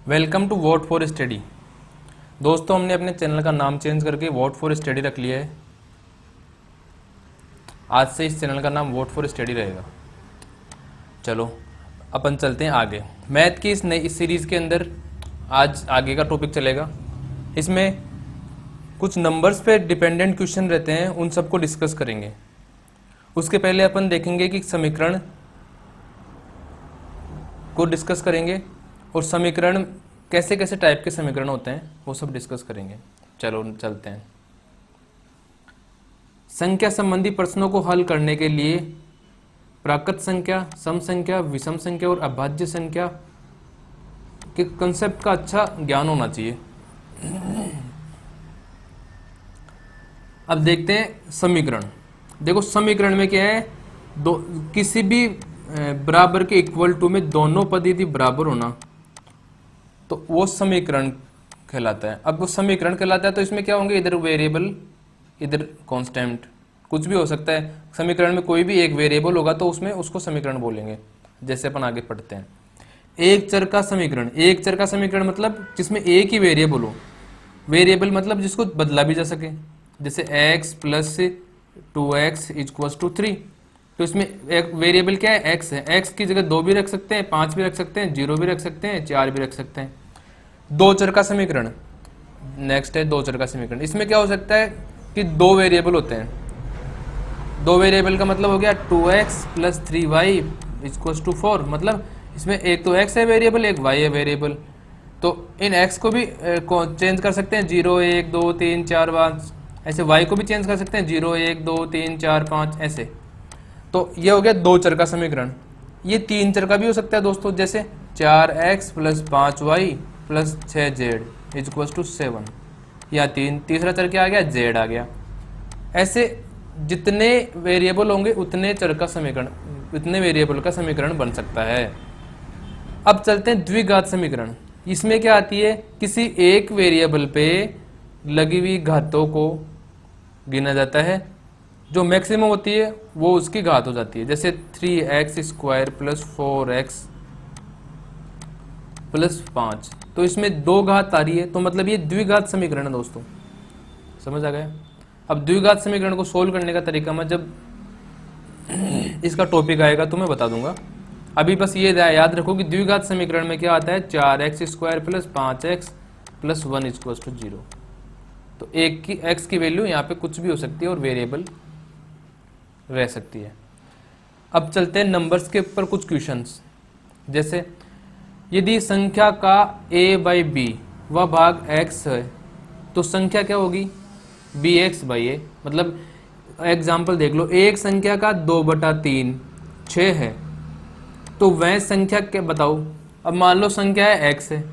Welcome to vote for study. दोस्तों, हमने अपने चैनल का नाम चेंज करके वोट फॉर स्टडी रख लिया है। आज से इस चैनल का नाम वोट फॉर स्टडी रहेगा। चलो अपन चलते हैं आगे। मैथ की इस सीरीज़ के अंदर आज आगे का टॉपिक चलेगा। इसमें कुछ नंबर्स पे डिपेंडेंट क्वेश्चन रहते हैं, उन सबको डिस्कस करेंगे। उसके पहले अपन देखेंगे कि समीकरण को डिस्कस करेंगे और समीकरण कैसे कैसे टाइप के समीकरण होते हैं वो सब डिस्कस करेंगे। चलो चलते हैं। संख्या संबंधी प्रश्नों को हल करने के लिए प्राकृत संख्या, सम संख्या, विषम संख्या और अभाज्य संख्या के कंसेप्ट का अच्छा ज्ञान होना चाहिए। अब देखते हैं समीकरण। देखो समीकरण में क्या है, किसी भी बराबर के इक्वल टू में दोनों पद यदि बराबर होना तो वो समीकरण कहलाता है। अब वो समीकरण कहलाता है तो इसमें क्या होंगे, इधर वेरिएबल इधर कांस्टेंट, कुछ भी हो सकता है। समीकरण में कोई भी एक वेरिएबल होगा तो उसमें उसको समीकरण बोलेंगे। जैसे अपन आगे पढ़ते हैं, एक चर का समीकरण। एक चर का समीकरण मतलब जिसमें एक ही वेरिएबल हो। वेरिएबल मतलब जिसको बदला भी जा सके, जैसे x plus 2x equals to 3। तो इसमें एक वेरिएबल क्या है, x है। x की जगह 2 भी रख सकते हैं, 5 भी रख सकते हैं, 0 भी रख सकते हैं, 4 भी रख सकते हैं। दो चर का समीकरण नेक्स्ट है। दो चर का समीकरण, इसमें क्या हो सकता है कि दो वेरिएबल होते हैं। दो वेरिएबल का मतलब हो गया 2x plus 3y equals to 4। मतलब इसमें एक तो x है वेरिएबल, एक y है वेरिएबल। तो इन x को भी चेंज कर सकते हैं, 0 1 2 3 4 5। ऐसे y को भी चेंज कर सकते हैं, 0 1 2 3 4 5 ऐसे। तो ये हो गया दो चर का समीकरण। ये तीन चर का भी हो सकता है दोस्तों, जैसे 4x plus 5y plus 6z equals to 7। या तीसरा चर क्या आ गया, z आ गया। ऐसे जितने वेरिएबल होंगे उतने चर का समीकरण, उतने वेरिएबल का समीकरण बन सकता है। अब चलते हैं द्विघात समीकरण। इसमें क्या आती है, किसी एक वेरिएबल पे लगी हुई घातों को गिना जाता है, जो मैक्सिमम होती है वो उसकी घात हो जाती है। जैसे 3x square plus 4x plus 5। तो इसमें दो घात आ रही है, तो मतलब ये द्विघात समीकरण है दोस्तों। समझ आ गया। अब द्विघात समीकरण को सोल्व करने का तरीका मैं जब इसका टॉपिक आएगा तो मैं बता दूंगा। अभी बस ये याद रखो कि द्विघात समीकरण में क्या आता है, 4x square plus 5x plus 1 equals to 0। तो एक की x की वैल्यू यहाँ पे कुछ भी हो सकती है और वेरिएबल रह सकती है। अब चलते हैं नंबर्स के ऊपर कुछ क्वेश्चंस। जैसे यदि संख्या का a/b व भाग x है तो संख्या क्या होगी, bx/a। मतलब एग्जाम्पल देख लो, एक संख्या का 2/3 6 है तो वह संख्या क्या बताओ। अब मान लो संख्या है x है,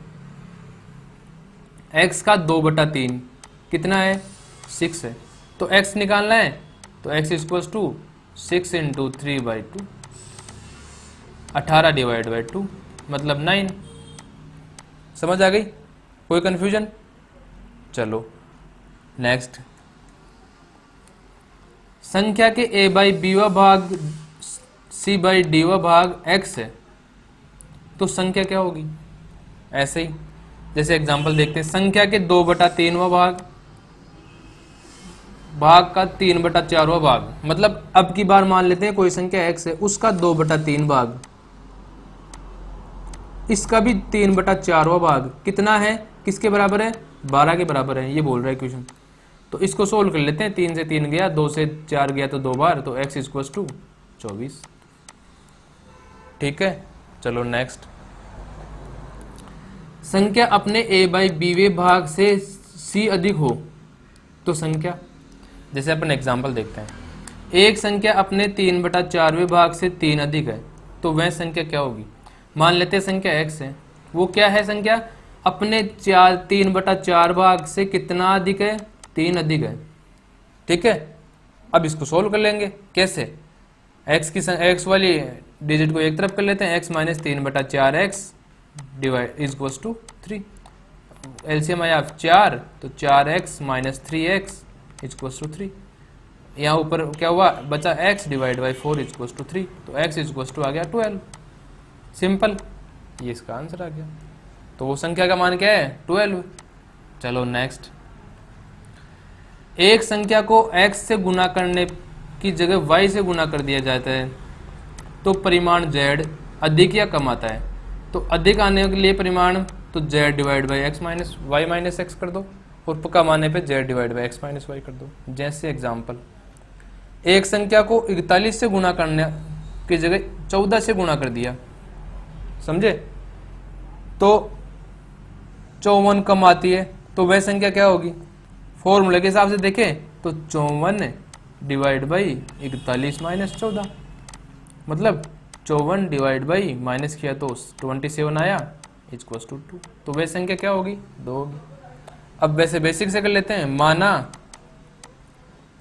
x का 2/3 कितना है, 6 है। तो x निकालना है तो x equals to 6 into 3/2, 18 divide by 2 मतलब 9। समझ आ गई, कोई कंफ्यूजन? चलो नेक्स्ट। संख्या के a/b व भाग c/d व भाग x है तो संख्या क्या होगी। ऐसे ही जैसे एग्जांपल देखते हैं, संख्या के 2/3 भाग का 3/4 भाग। मतलब अब की बार मान लेते हैं कोई संख्या x है, उसका 2/3 भाग, इसका भी 3/4 भाग कितना है, किसके बराबर है, 12 के बराबर है। ये बोल रहा है क्वेश्चन। तो इसको सोल्व कर लेते हैं। 3 से 3 गया, 2 से 4 गया तो 2 बार, तो x इक्वल्स टू 24। ठीक है, चलो नेक्स्ट। संख्या अपने a/b भाग से c अधिक हो तो संख्या। जैसे अपन एग्जांपल देखते हैं, एक संख्या अपने 3/4 भाग से 3 अधिक है तो वह संख्या क्या होगी। मान लेते हैं संख्या x है, वो क्या है, संख्या अपने 3/4 भाग से कितना अधिक है, 3 अधिक है। ठीक है, अब इसको सोल्व कर लेंगे। कैसे, x वाली डिजिट को एक तरफ कर लेते हैं, x minus 3/4x divide equals to 3। LCM आया 4 तो 4x minus 3x equals to 3। यहाँ ऊपर क्या हुआ, बचा x divide by 4 equals to 3। तो x इक्वल्स टू आ गया 12। सिंपल, ये इसका आंसर आ गया। तो वो संख्या का मान क्या है 12। चलो नेक्स्ट, एक संख्या को x से गुना करने की जगह y से गुना कर दिया जाता है तो परिमाण z अधिक या कम आता है। तो अधिक आने के लिए परिमाण तो z divide by x minus y minus x कर दो, और कम आने पे z divide by x minus y कर दो। जैसे एग्जाम्पल, एक संख्या को 41 से गुना करने की जगह 14 से गुना कर दिया, समझे, तो 54 कम आती है, तो वह संख्या क्या होगी, फॉर्मूले के हिसाब से देखें तो 54 डिवाइड बाई 41 माइनस 14, मतलब 54 डिवाइड बाई माइनस किया तो 27 आया इक्वल्स टू 2, तो वह संख्या क्या होगी 2 होगी। अब वैसे बेसिक से कर लेते हैं, माना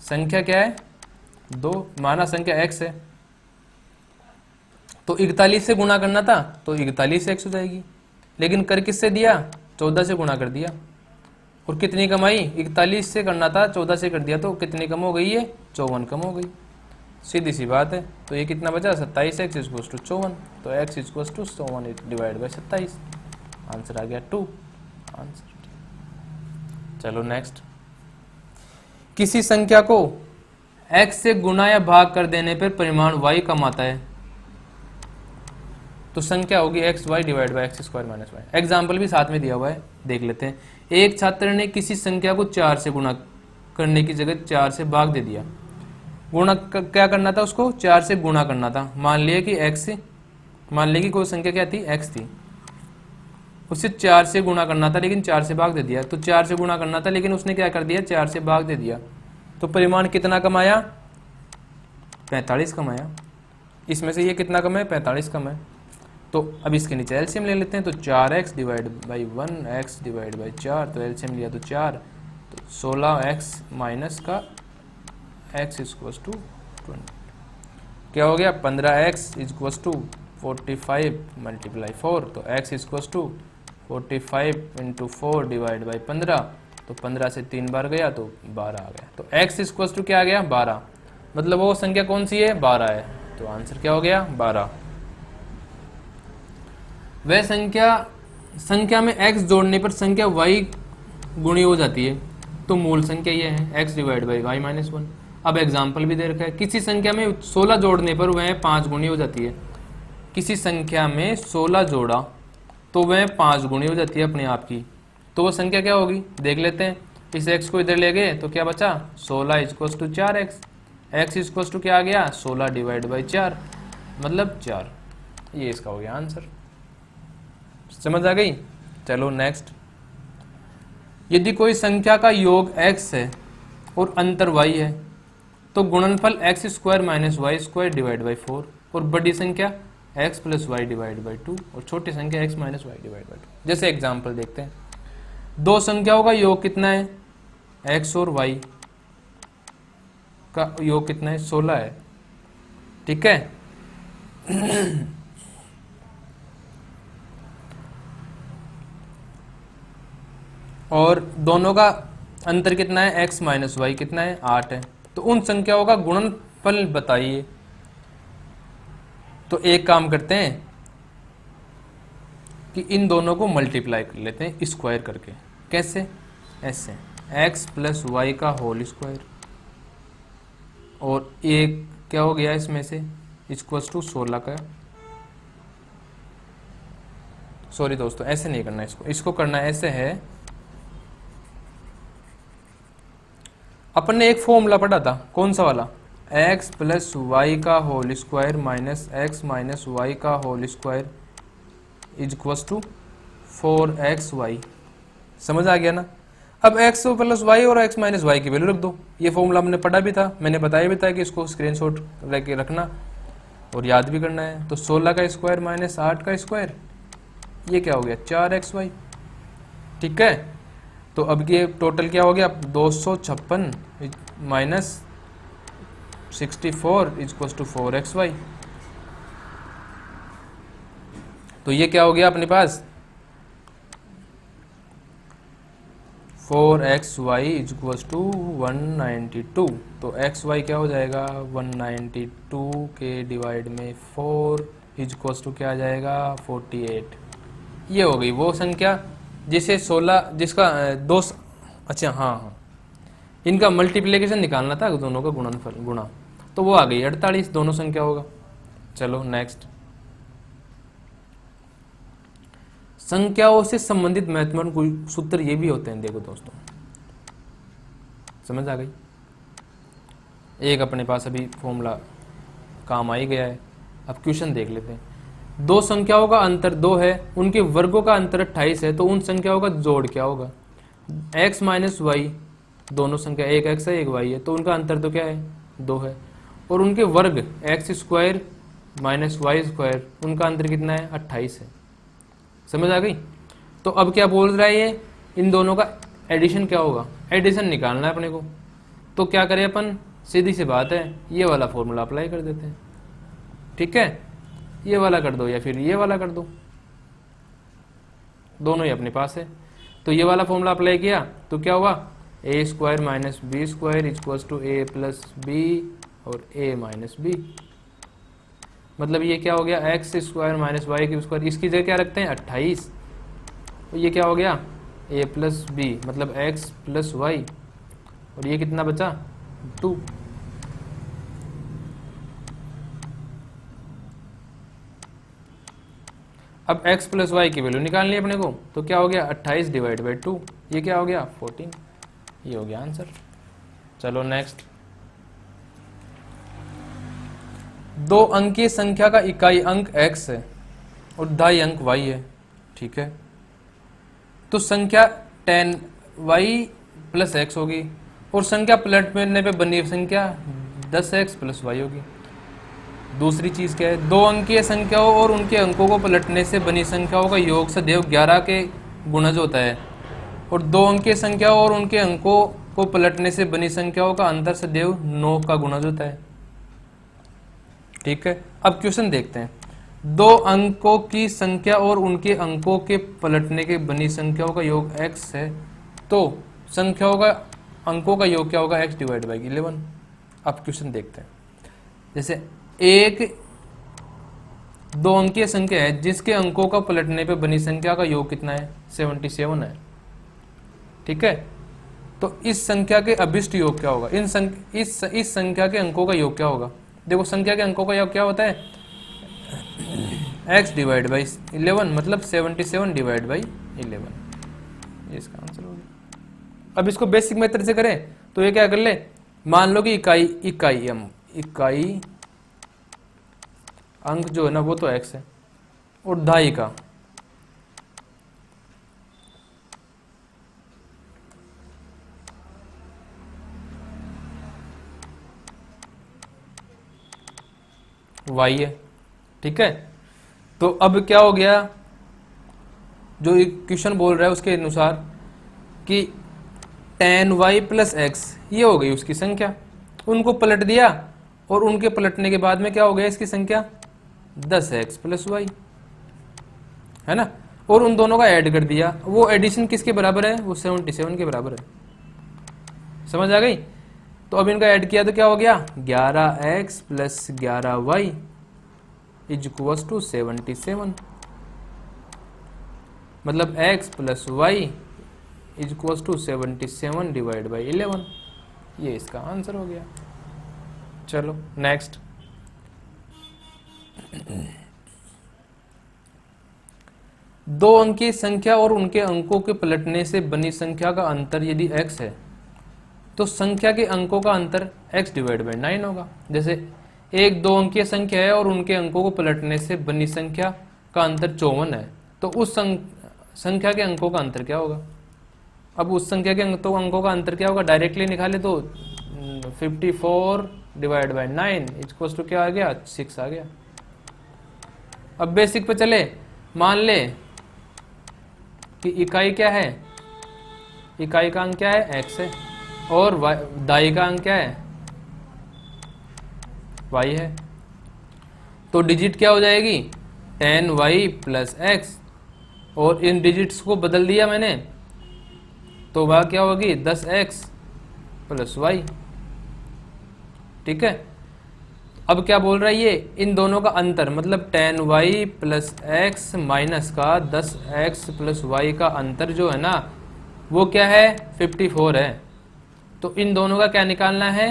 संख्या क्या है 2, माना संख्या x है, तो 41 से गुणा करना था तो 41 से x हो जाएगी, लेकिन कर किससे दिया 14 से गुणा कर दिया, और कितनी कमाई 41 से करना था 14 से कर दिया, तो कितनी कम हो गई है 54 कम हो गई, सीधी सी बात है। तो ये कितना बचा 27x इक्वल्स टू 54, तो x equals to 54 divide by 27, answer आ गया 2 आंसर। चलो नेक्स्ट, किसी संख्या को x से गुणा या भाग कर देने पर परिमाण y कम आता है तो संख्या होगी x y divide by x square minus y. Example भी साथ में दिया हुआ है, देख लेते हैं। एक छात्र ने किसी संख्या को 4 से गुणा करने की जगह 4 से भाग दे दिया। गुणा क्या करना था, उसको 4 से गुणा करना था। मान लिया कि एक्स, मान लिया कि कोई संख्या क्या थी एक्स थी, उसे 4 से गुणा करना था लेकिन 4 से भाग दे दिया। तो 4 से गुणा करना था लेकिन उसने क्या कर दिया 4 से भाग दे दिया, तो परिमाण कितना कमाया 45 कमाया। इसमें से ये कितना कम है 45 कम है। तो अब इसके नीचे एलसीएम ले लेते हैं, तो 4x divide by 1x divide by 4, तो एलसीएम लिया तो 4, तो 16x माइनस का x इक्वल्स टू 20 क्या हो गया 15x इक्वल्स टू 45 मल्टीप्लाई 4, तो x equals to 45 into 4 divide by 15, तो 15 से 3 बार गया तो 12 आ गया। तो x इक्वल्स टू क्या आ गया 12, मतलब वो संख्या कौन सी है 12 है, तो आंसर क्या हो गया 12। वह संख्या में x जोड़ने पर संख्या y गुणी हो जाती है, तो मूल संख्या ये है x divide by y minus 1। अब एग्जाम्पल भी दे रखा है, किसी संख्या में 16 जोड़ने पर वह 5 गुणी हो जाती है। किसी संख्या में 16 जोड़ा तो वह 5 गुणी हो जाती है अपने आप की, तो वो संख्या क्या होगी देख लेते हैं। इस x को इधर ले गए तो क्या बचा 16 equals to 4x, x equals to क्या आ गया 16 डिवाइड बाई 4 मतलब 4, ये इसका हो गया आंसर। समझ आ गई। चलो नेक्स्ट, यदि कोई संख्या का योग x है और अंतर y है तो गुणनफल x square minus y square divide by 4, और बड़ी संख्या x plus y divide by 2, और छोटी संख्या x minus y divide by 2। जैसे एग्जांपल देखते हैं, दो संख्याओं का योग कितना है x और y का योग कितना है 16 है, ठीक है। और दोनों का अंतर कितना है x माइनस वाई कितना है 8 है, तो उन संख्याओं का गुणनफल बताइए। तो एक काम करते हैं कि इन दोनों को मल्टीप्लाई कर लेते हैं स्क्वायर करके। कैसे, ऐसे x प्लस वाई का होल स्क्वायर, और एक क्या हो गया इसमें से इक्वल्स टू 16 का, सॉरी दोस्तों ऐसे नहीं करना, इसको करना ऐसे है। अपन ने एक फॉर्मूला पढ़ा था, कौन सा वाला, x प्लस वाई का whole square minus x minus y का whole square equals to 4xy। समझ आ गया ना। अब x प्लस वाई और x माइनस वाई की वैल्यू रख दो। ये फॉर्मूला हमने पढ़ा भी था, मैंने बताया भी था कि इसको स्क्रीनशॉट लेके रखना और याद भी करना है। तो 16 का स्क्वायर माइनस 8 का स्क्वायर, ये क्या हो गया 4xy, ठीक है। तो अब ये टोटल क्या हो गया 256 माइनस 64 इक्वल्स टू 4xy। तो ये क्या हो गया अपने पास 4xy इक्वल्स टू 192। तो xy क्या हो जाएगा 192 के डिवाइड में 4 इक्वल्स टू क्या आ जाएगा 48। ये हो गई वो संख्या जिसे 16 जिसका दो, अच्छा हाँ हाँ, इनका मल्टीप्लिकेशन निकालना था दोनों का गुणनफल गुणा, तो वो आ गई 48 दोनों संख्या होगा। चलो नेक्स्ट, संख्याओं से संबंधित महत्वपूर्ण सूत्र ये भी होते हैं। देखो दोस्तों, समझ आ गई? एक अपने पास अभी फॉर्मूला काम आ ही गया है। अब क्वेश्चन देख लेते हैं। दो संख्याओं का अंतर 2 है, उनके वर्गों का अंतर 28 है, तो उन संख्याओं का जोड़ क्या होगा? x माइनस वाई, दोनों संख्या एक x है एक y है, तो उनका अंतर तो क्या है? 2 है। और उनके वर्ग x square minus y square, उनका अंतर कितना है? 28 है। समझ आ गई? तो अब क्या बोल रहा है ये, इन दोनों का एडिशन क्या होगा? एडिशन निकालना है अपने को। तो क्या करें अपन, सीधी सी बात है, ये वाला फॉर्मूला अप्लाई कर देते हैं। ठीक है, ये वाला कर दो या फिर ये वाला कर दो, दोनों ही अपने पास है। तो ये वाला फॉर्मूला अप्लाई किया तो क्या हुआ? A square minus b square equals to a plus b और ए माइनस बी। मतलब ये क्या हो गया? एक्स स्क्वायर माइनस वाई की स्क्वायर, इसकी जगह क्या रखते हैं? 28। तो ये क्या हो गया? ए प्लस बी, मतलब एक्स प्लस वाई, और ये कितना बचा? 2। अब x प्लस वाई की वैल्यू निकालनी है अपने को, तो क्या हो गया? 28 डिवाइड बाई 2, ये क्या हो गया? 14। ये हो गया आंसर। चलो नेक्स्ट, दो अंकीय संख्या का इकाई अंक x है और दहाई अंक y है। ठीक है, तो संख्या 10y प्लस x होगी और संख्या पलटने पे बनी संख्या 10x प्लस y होगी। दूसरी चीज क्या है? दो अंकीय संख्याओं और उनके अंकों को पलटने से बनी संख्याओं का योग सदैव 11 के गुणज होता है, और दो अंकीय संख्याओं और उनके अंकों को पलटने से बनी संख्याओं का अंतर सदैव 9 का गुणज होता है। ठीक है, अब क्वेश्चन देखते हैं। दो अंकों की संख्या और उनके अंकों के पलटने के बनी संख्याओं का योग x है, तो संख्याओं का अंकों का योग क्या होगा? x divide by 11। अब क्वेश्चन देखते हैं। जैसे एक दो अंकीय संख्या है जिसके अंकों का पलटने पे बनी संख्या का योग कितना है? 77 है। ठीक है, तो इस संख्या के अभिष्ट योग क्या होगा? इस संख्या के अंकों का योग क्या होगा? देखो, संख्या के अंकों का योग क्या होता है? x डिवाइड बाई 11, मतलब 77 डिवाइड बाई 11। ये इसका आंसर हो गया। अब इसको बेसिक मेथड से करें तो ये क्या कर ले, मान लो कि इकाई अंक जो है ना वो तो x है, और दहाई का y है। ठीक है, तो अब क्या हो गया, जो क्वेश्चन बोल रहा है उसके अनुसार कि 10y प्लस एक्स, ये हो गई उसकी संख्या, उनको पलट दिया और उनके पलटने के बाद में क्या हो गया इसकी संख्या? 10x प्लस वाई, है ना, और उन दोनों का ऐड कर दिया। वो एडिशन किसके बराबर है? वो 77 के बराबर है। समझ आ गई? तो अब इनका ऐड किया तो क्या हो गया? 11x plus 11y is equals to 77, मतलब x plus y is equals to 77 divide by 11। ये इसका आंसर हो गया। चलो नेक्स्ट, दो अंकीय संख्या और उनके अंकों के पलटने से बनी संख्या का अंतर यदि x है, तो संख्या के अंकों का अंतर x डिवाइड बाई 9 होगा। जैसे एक दो अंकीय संख्या है और उनके अंकों को पलटने से बनी संख्या का अंतर 54 है, तो उस संख्या के अंकों का अंतर क्या होगा? अब उस संख्या के अंकों का अंतर क्या होगा? डायरेक्टली निकाले तो 54 डिवाइड बाई 9 इक्वल्स टू क्या आ गया? 6 आ गया। अब बेसिक पे चले, मान ले कि इकाई क्या है? इकाई का अंक क्या है? x है, और दाई का अंक क्या है? y है। तो डिजिट क्या हो जाएगी? 10y प्लस एक्स, और इन डिजिट्स को बदल दिया मैंने तो वह क्या होगी? 10x plus Y. ठीक है, अब क्या बोल रहा है ये, इन दोनों का अंतर मतलब tan y plus x minus का 10x प्लस वाई का अंतर जो है ना वो क्या है 54 है। तो इन दोनों का क्या निकालना है,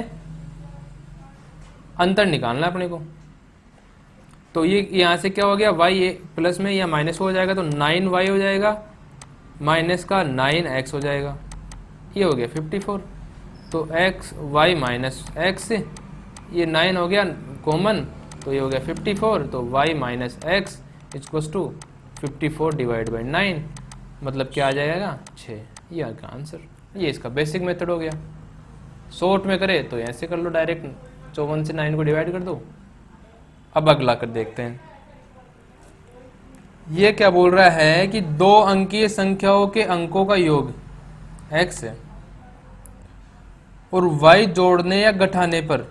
अंतर निकालना है अपने को। तो ये यहाँ से क्या हो गया y प्लस में या माइनस हो जाएगा तो 9y हो जाएगा माइनस का 9x हो जाएगा, ये हो गया 54। तो x y माइनस एक्स, ये 9 हो गया कॉमन तो ये हो गया 54। तो y minus x equals to 54 divide by 9 मतलब क्या आ जाएगा 6। ये आपका आंसर, ये इसका बेसिक मेथड हो गया। शॉर्ट में करे तो ऐसे कर लो डायरेक्ट, 54 से 9 को डिवाइड कर दो। अब अगला कर देखते हैं, ये क्या बोल रहा है कि दो अंकीय संख्याओं के अंकों का योग x है और y जोड़ने या घटाने पर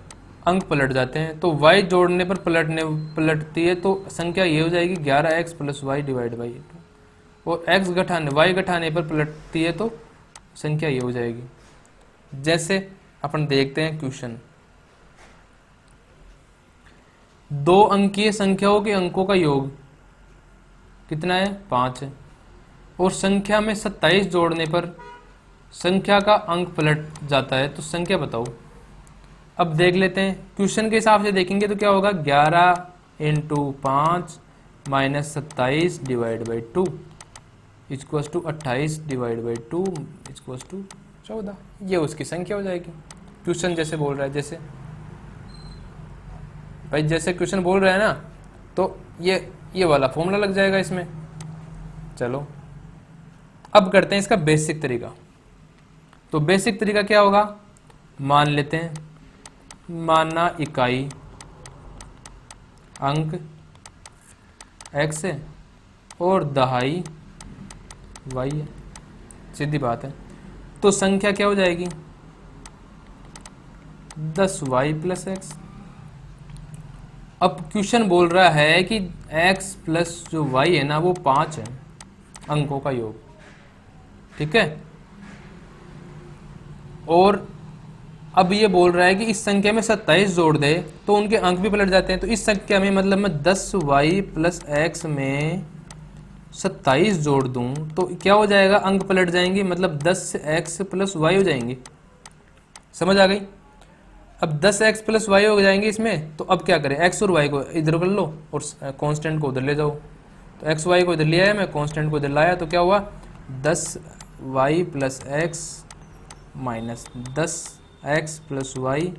अंक पलट जाते हैं। तो y जोड़ने पर पलटती है तो संख्या ये हो जाएगी 11x plus y divide by 2, और x घटाने y घटाने पर पलटती है तो संख्या ये हो जाएगी। जैसे अपन देखते हैं क्वेश्चन, दो अंकीय संख्याओं के अंकों का योग कितना है 5 है और संख्या में 27 जोड़ने पर संख्या का अंक पलट जाता है तो संख्या बताओ। अब देख लेते हैं, क्वेश्चन के हिसाब से देखेंगे तो क्या होगा 11 into 5 minus 27 divide by 2 equals to 28 divide by 2 equals to 14। ये उसकी संख्या हो जाएगी। क्वेश्चन जैसे बोल रहा है, जैसे भाई जैसे क्वेश्चन बोल रहा है ना तो ये वाला फॉर्मूला लग जाएगा इसमें। चलो अब करते हैं इसका बेसिक तरीका। तो बेसिक तरीका क्या होगा, मान लेते हैं, माना इकाई अंक x है और दहाई y है, सीधी बात है। तो संख्या क्या हो जाएगी 10y प्लस एक्स। अब क्वेश्चन बोल रहा है कि x प्लस जो y है ना वो 5 है, अंकों का योग, ठीक है। और अब ये बोल रहा है कि इस संख्या में 27 जोड़ दे तो उनके अंक भी पलट जाते हैं। तो इस संख्या में मतलब मैं 10y प्लस एक्स में 27 जोड़ दूं तो क्या हो जाएगा, अंक पलट जाएंगे, मतलब 10x प्लस वाई हो जाएंगे। समझ आ गई। अब 10x प्लस वाई हो जाएंगे इसमें, तो अब क्या करें, x और y को इधर कर लो और कांस्टेंट को उधर ले जाओ। तो x y को इधर ले आया मैं, कांस्टेंट को इधर लाया तो क्या हुआ 10y plus x minus 10x plus y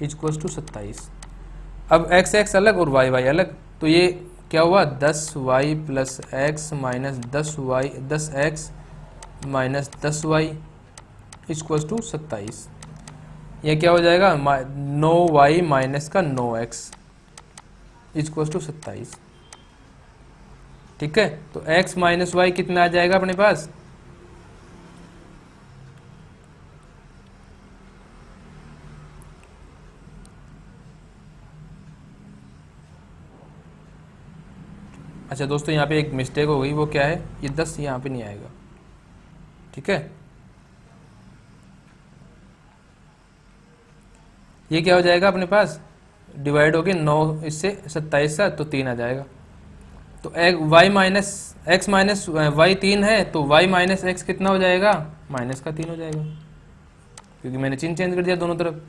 equals to 27। अब x अलग और y अलग, तो ये क्या हुआ 10y plus x minus 10x minus 10y equals to 27। ये क्या हो जाएगा 9y माइनस का 9x इक्वल्स टू 27, ठीक है। तो x माइनस वाई कितना आ जाएगा अपने पास, अच्छा दोस्तों यहाँ पे एक मिस्टेक हो गई, वो क्या है, ये 10 यहाँ पे नहीं आएगा, ठीक है। ये क्या हो जाएगा अपने पास, डिवाइड हो गया 9 इससे 27 तो 3 आ जाएगा। तो y minus x minus y 3 है तो y माइनस एक्स कितना हो जाएगा, माइनस का 3 हो जाएगा, क्योंकि मैंने चिन्ह चेंज कर दिया दोनों तरफ।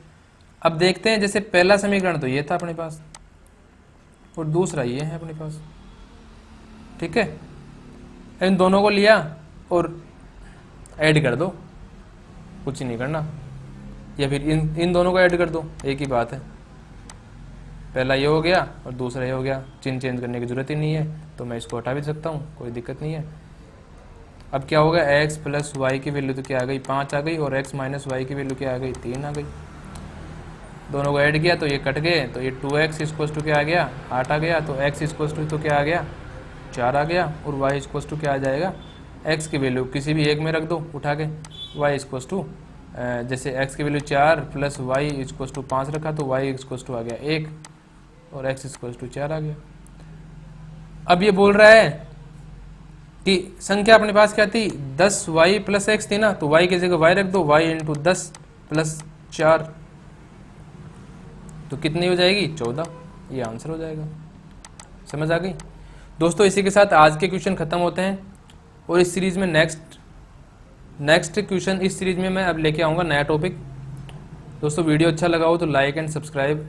अब देखते हैं, जैसे पहला समीकरण तो ये था अपने पास और दूसरा ये है अपने पास, ठीक है। इन दोनों को लिया और ऐड कर दो, कुछ ही नहीं करना, या फिर इन दोनों को ऐड कर दो, एक ही बात है। पहला ये हो गया और दूसरा ये हो गया, चिन्ह चेंज करने की जरूरत ही नहीं है, तो मैं इसको हटा भी सकता हूँ, कोई दिक्कत नहीं है। अब क्या होगा, x प्लस वाई की वैल्यू तो क्या आ गई 5 आ गई और x माइनस वाई की वैल्यू क्या आ गई 3 आ गई। दोनों को ऐड किया तो ये कट गए, तो ये 2x इक्वल्स टू क्या आ गया 8 आ गया। तो x इक्वल्स टू तो क्या आ गया 4 आ गया और y इक्वल्स टू क्या आ जाएगा, x की वैल्यू किसी भी एक में रख दो उठा के, y इक्वल्स टू जैसे x की value 4 plus y equals to 5 रखा तो y इक्वल्स टू आ गया 1 और x इक्वल्स टू 4 आ गया। अब ये बोल रहा है कि संख्या अपने पास क्या थी 10y प्लस एक्स थी ना, तो y की जगह y रख दो, y इंटू 10 प्लस 4 तो कितनी हो जाएगी 14, ये आंसर हो जाएगा। समझ आ गई दोस्तों। इसी के साथ आज के क्वेश्चन खत्म होते हैं और इस सीरीज में नेक्स्ट क्वेश्चन इस सीरीज में मैं अब लेके आऊँगा नया टॉपिक। दोस्तों वीडियो अच्छा लगा हो तो लाइक एंड सब्सक्राइब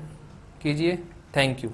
कीजिए। Thank you.